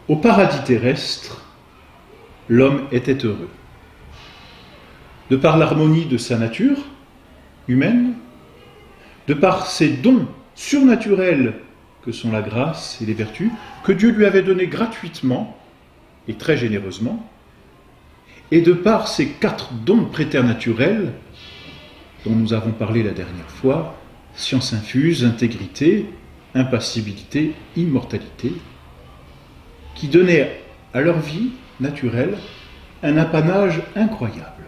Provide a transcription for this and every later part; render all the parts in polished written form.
Au paradis terrestre, l'homme était heureux. De par l'harmonie de sa nature humaine, de par ses dons surnaturels que sont la grâce et les vertus, que Dieu lui avait donnés gratuitement et très généreusement, et de par ces 4 dons préternaturels dont nous avons parlé la dernière fois, science infuse, intégrité, impassibilité, immortalité, qui donnaient à leur vie naturelle un apanage incroyable.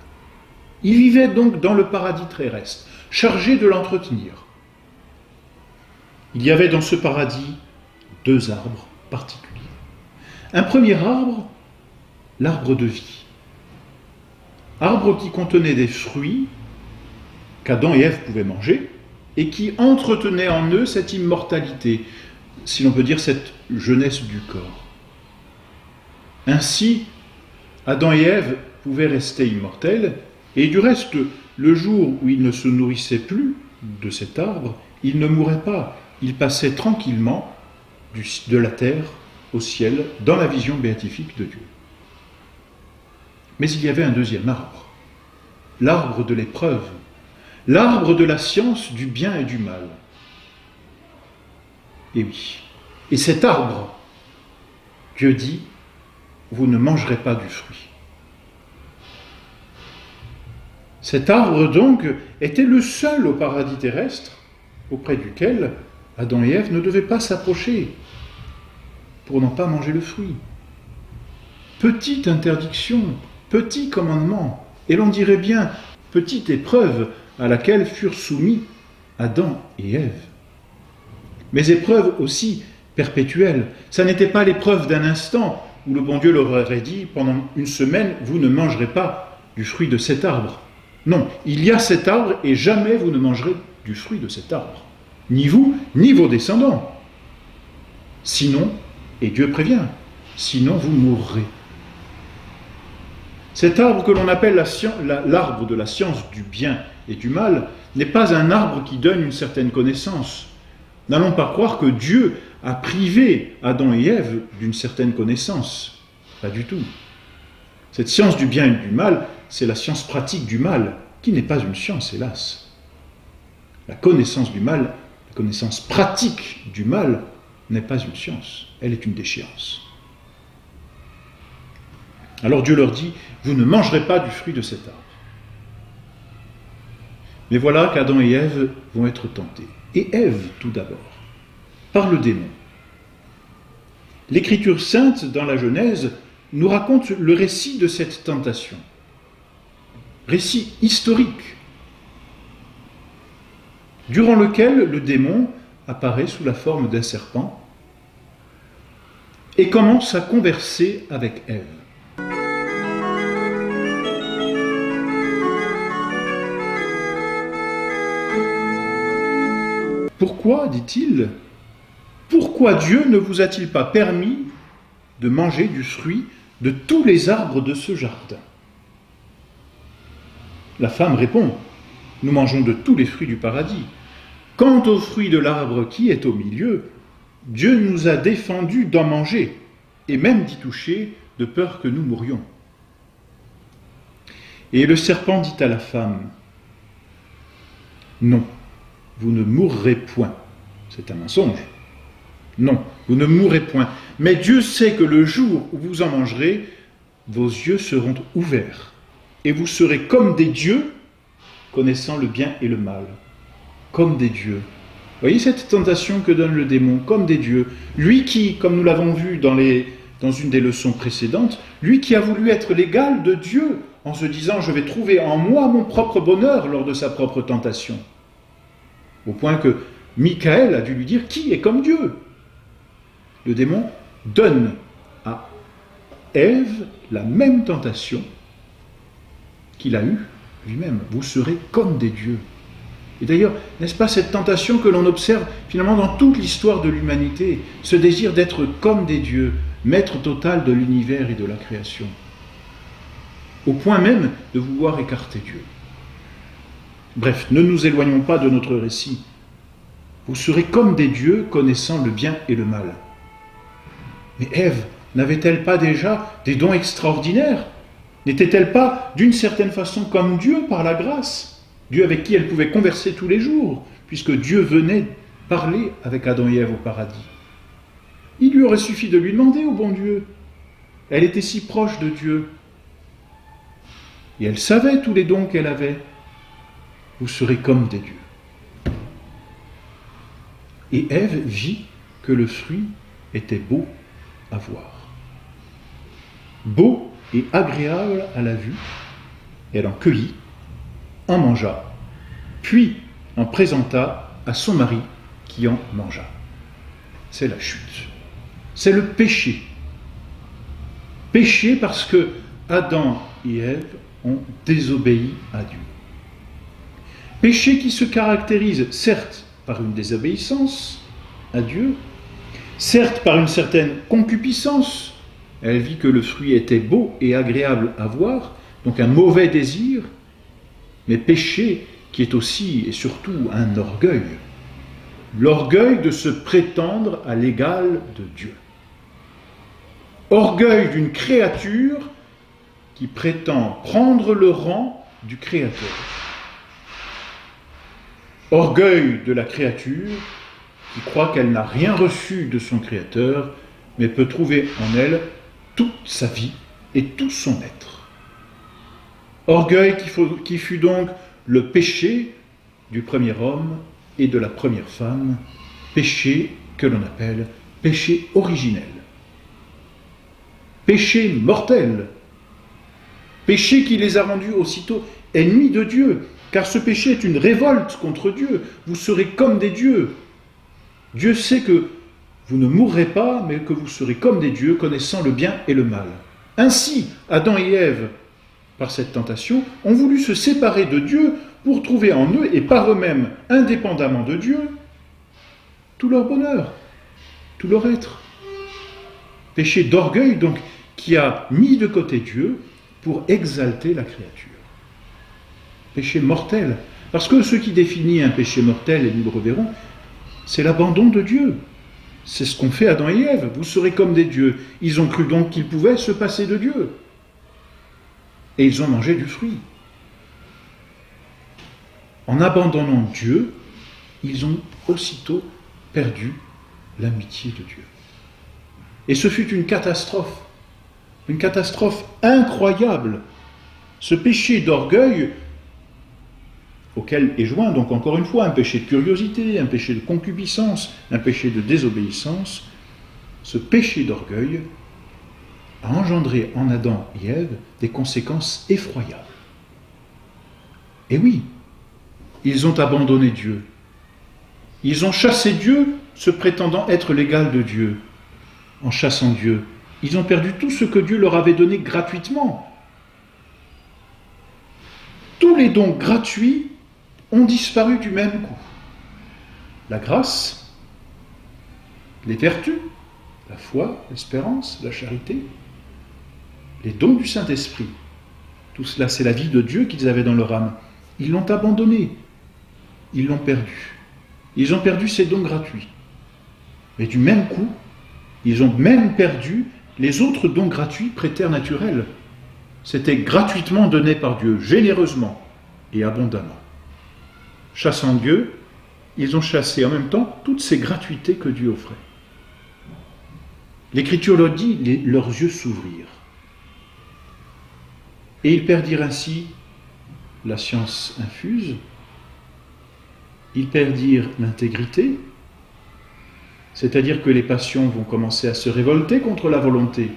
Ils vivaient donc dans le paradis terrestre, chargés de l'entretenir. Il y avait dans ce paradis 2 arbres particuliers. Un premier arbre, l'arbre de vie. Arbre qui contenait des fruits qu'Adam et Ève pouvaient manger et qui entretenait en eux cette immortalité, si l'on peut dire cette jeunesse du corps. Ainsi, Adam et Ève pouvaient rester immortels, et du reste, le jour où ils ne se nourrissaient plus de cet arbre, ils ne mouraient pas, ils passaient tranquillement de la terre au ciel, dans la vision béatifique de Dieu. Mais il y avait un deuxième arbre, l'arbre de l'épreuve, l'arbre de la science du bien et du mal. Et oui, et cet arbre, Dieu dit, vous ne mangerez pas du fruit. Cet arbre donc était le seul au paradis terrestre auprès duquel Adam et Ève ne devaient pas s'approcher pour n'en pas manger le fruit. Petite interdiction, petit commandement, et l'on dirait bien petite épreuve à laquelle furent soumis Adam et Ève. Mais épreuve aussi perpétuelle. Ça n'était pas l'épreuve d'un instant où le bon Dieu leur aurait dit pendant 1 semaine, vous ne mangerez pas du fruit de cet arbre. Non, il y a cet arbre et jamais vous ne mangerez du fruit de cet arbre. Ni vous, ni vos descendants. Sinon, et Dieu prévient, sinon vous mourrez. Cet arbre que l'on appelle l'arbre de la science du bien et du mal n'est pas un arbre qui donne une certaine connaissance. N'allons pas croire que Dieu a privé Adam et Ève d'une certaine connaissance. Pas du tout. Cette science du bien et du mal, c'est la science pratique du mal, qui n'est pas une science, hélas. La connaissance du mal, la connaissance pratique du mal, n'est pas une science, elle est une déchéance. Alors Dieu leur dit, vous ne mangerez pas du fruit de cet arbre. Mais voilà qu'Adam et Ève vont être tentés. Et Ève, tout d'abord, par le démon. L'Écriture sainte, dans la Genèse, nous raconte le récit de cette tentation. Récit historique, durant lequel le démon apparaît sous la forme d'un serpent et commence à converser avec Ève. Pourquoi, dit-il, pourquoi Dieu ne vous a-t-il pas permis de manger du fruit de tous les arbres de ce jardin? La femme répond, nous mangeons de tous les fruits du paradis. Quant au fruit de l'arbre qui est au milieu, Dieu nous a défendu d'en manger, et même d'y toucher, de peur que nous mourions. Et le serpent dit à la femme, non, vous ne mourrez point. C'est un mensonge. Non, vous ne mourrez point. Mais Dieu sait que le jour où vous en mangerez, vos yeux seront ouverts, et vous serez comme des dieux, connaissant le bien et le mal. Comme des dieux. Voyez cette tentation que donne le démon, comme des dieux. Lui qui, comme nous l'avons vu dans une des leçons précédentes, lui qui a voulu être l'égal de Dieu, en se disant « je vais trouver en moi mon propre bonheur » lors de sa propre tentation. Au point que Michael a dû lui dire « qui est comme Dieu ?» Le démon donne à Ève la même tentation qu'il a eue lui-même. Vous serez comme des dieux. Et d'ailleurs, n'est-ce pas cette tentation que l'on observe finalement dans toute l'histoire de l'humanité, ce désir d'être comme des dieux, maître total de l'univers et de la création, au point même de vouloir écarter Dieu. Bref, ne nous éloignons pas de notre récit. Vous serez comme des dieux connaissant le bien et le mal. Mais Ève n'avait-elle pas déjà des dons extraordinaires? N'était-elle pas d'une certaine façon comme Dieu par la grâce? Dieu avec qui elle pouvait converser tous les jours, puisque Dieu venait parler avec Adam et Ève au paradis. Il lui aurait suffi de lui demander au bon Dieu. Elle était si proche de Dieu. Et elle savait tous les dons qu'elle avait. Vous serez comme des dieux. Et Ève vit que le fruit était beau à voir. Beau et agréable à la vue. Elle en cueillit, en mangea, puis en présenta à son mari qui en mangea. C'est la chute. C'est le péché. Péché parce que Adam et Ève ont désobéi à Dieu. Péché qui se caractérise certes par une désobéissance à Dieu, certes par une certaine concupiscence. Elle vit que le fruit était beau et agréable à voir, donc un mauvais désir, mais péché qui est aussi et surtout un orgueil. L'orgueil de se prétendre à l'égal de Dieu. Orgueil d'une créature qui prétend prendre le rang du Créateur. Orgueil de la créature qui croit qu'elle n'a rien reçu de son Créateur, mais peut trouver en elle toute sa vie et tout son être. Orgueil qui fut donc le péché du premier homme et de la première femme, péché que l'on appelle péché originel. Péché mortel, péché qui les a rendus aussitôt ennemis de Dieu, car ce péché est une révolte contre Dieu. Vous serez comme des dieux. Dieu sait que vous ne mourrez pas, mais que vous serez comme des dieux, connaissant le bien et le mal. Ainsi, Adam et Ève, par cette tentation, ont voulu se séparer de Dieu pour trouver en eux, et par eux-mêmes, indépendamment de Dieu, tout leur bonheur, tout leur être. Péché d'orgueil, donc, qui a mis de côté Dieu pour exalter la créature. Péché mortel. Parce que ce qui définit un péché mortel, et nous le reverrons, c'est l'abandon de Dieu. C'est ce qu'ont fait Adam et Ève. Vous serez comme des dieux. Ils ont cru donc qu'ils pouvaient se passer de Dieu. Et ils ont mangé du fruit. En abandonnant Dieu, ils ont aussitôt perdu l'amitié de Dieu. Et ce fut une catastrophe incroyable. Ce péché d'orgueil, auquel est joint donc encore une fois un péché de curiosité, un péché de concupiscence, un péché de désobéissance, ce péché d'orgueil a engendré en Adam et Ève des conséquences effroyables. Et oui, ils ont abandonné Dieu. Ils ont chassé Dieu, se prétendant être l'égal de Dieu. En chassant Dieu, ils ont perdu tout ce que Dieu leur avait donné gratuitement. Tous les dons gratuits ont disparu du même coup. La grâce, les vertus, la foi, l'espérance, la charité, les dons du Saint-Esprit. Tout cela, c'est la vie de Dieu qu'ils avaient dans leur âme. Ils l'ont abandonné, ils l'ont perdu. Ils ont perdu ces dons gratuits. Mais du même coup, ils ont même perdu les autres dons gratuits préternaturels. C'était gratuitement donné par Dieu, généreusement et abondamment. Chassant Dieu, ils ont chassé en même temps toutes ces gratuités que Dieu offrait. L'Écriture leur dit, leurs yeux s'ouvrirent. Et ils perdirent ainsi la science infuse, ils perdirent l'intégrité, c'est-à-dire que les passions vont commencer à se révolter contre la volonté.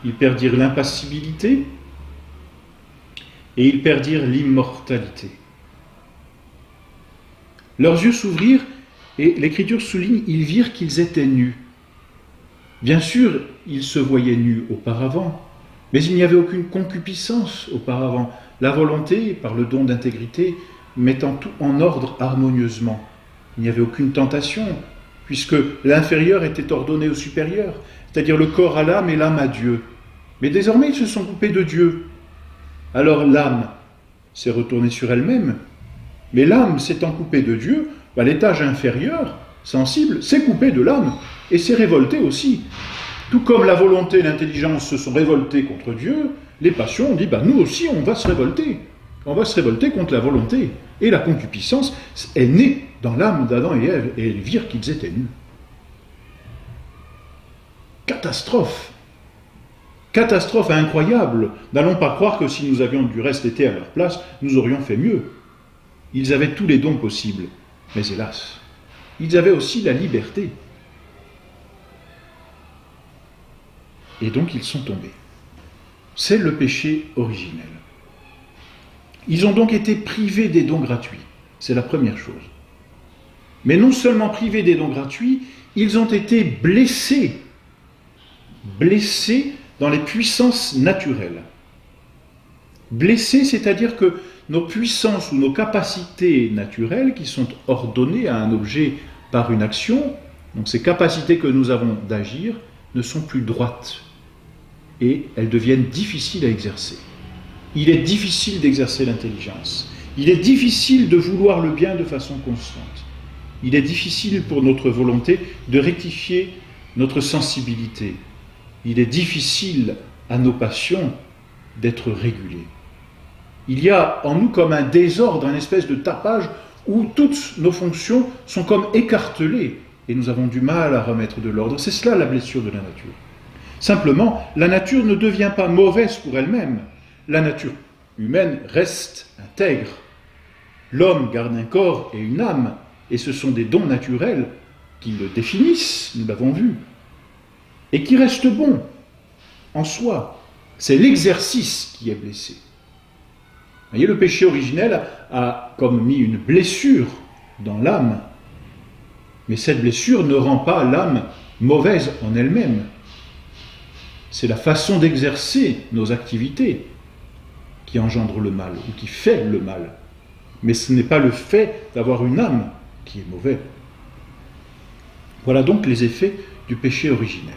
Ils perdirent l'impassibilité et ils perdirent l'immortalité. Leurs yeux s'ouvrirent et l'Écriture souligne, ils virent qu'ils étaient nus. Bien sûr, ils se voyaient nus auparavant, mais il n'y avait aucune concupiscence auparavant. La volonté, par le don d'intégrité, mettant tout en ordre harmonieusement. Il n'y avait aucune tentation, puisque l'inférieur était ordonné au supérieur, c'est-à-dire le corps à l'âme et l'âme à Dieu. Mais désormais, ils se sont coupés de Dieu. Alors l'âme s'est retournée sur elle-même, mais l'âme s'étant coupée de Dieu, l'étage inférieur, sensible, s'est coupé de l'âme et s'est révolté aussi. Tout comme la volonté et l'intelligence se sont révoltées contre Dieu, les passions ont dit, nous aussi on va se révolter. On va se révolter contre la volonté. Et la concupiscence est née dans l'âme d'Adam et Ève, et ils virent qu'ils étaient nus. Catastrophe. Catastrophe incroyable. N'allons pas croire que si nous avions du reste été à leur place, nous aurions fait mieux. Ils avaient tous les dons possibles. Mais hélas, ils avaient aussi la liberté. Et donc ils sont tombés. C'est le péché originel. Ils ont donc été privés des dons gratuits. C'est la première chose. Mais non seulement privés des dons gratuits, ils ont été blessés. Blessés dans les puissances naturelles. Blessés, c'est-à-dire que nos puissances ou nos capacités naturelles qui sont ordonnées à un objet par une action, donc ces capacités que nous avons d'agir, ne sont plus droites et elles deviennent difficiles à exercer. Il est difficile d'exercer l'intelligence. Il est difficile de vouloir le bien de façon constante. Il est difficile pour notre volonté de rectifier notre sensibilité. Il est difficile à nos passions d'être régulées. Il y a en nous comme un désordre, une espèce de tapage où toutes nos fonctions sont comme écartelées et nous avons du mal à remettre de l'ordre. C'est cela la blessure de la nature. Simplement, la nature ne devient pas mauvaise pour elle-même. La nature humaine reste intègre. L'homme garde un corps et une âme, et ce sont des dons naturels qui le définissent, nous l'avons vu, et qui restent bons en soi. C'est l'exercice qui est blessé. Vous voyez, le péché originel a comme mis une blessure dans l'âme, mais cette blessure ne rend pas l'âme mauvaise en elle-même. C'est la façon d'exercer nos activités qui engendre le mal, ou qui fait le mal. Mais ce n'est pas le fait d'avoir une âme qui est mauvais. Voilà donc les effets du péché originel.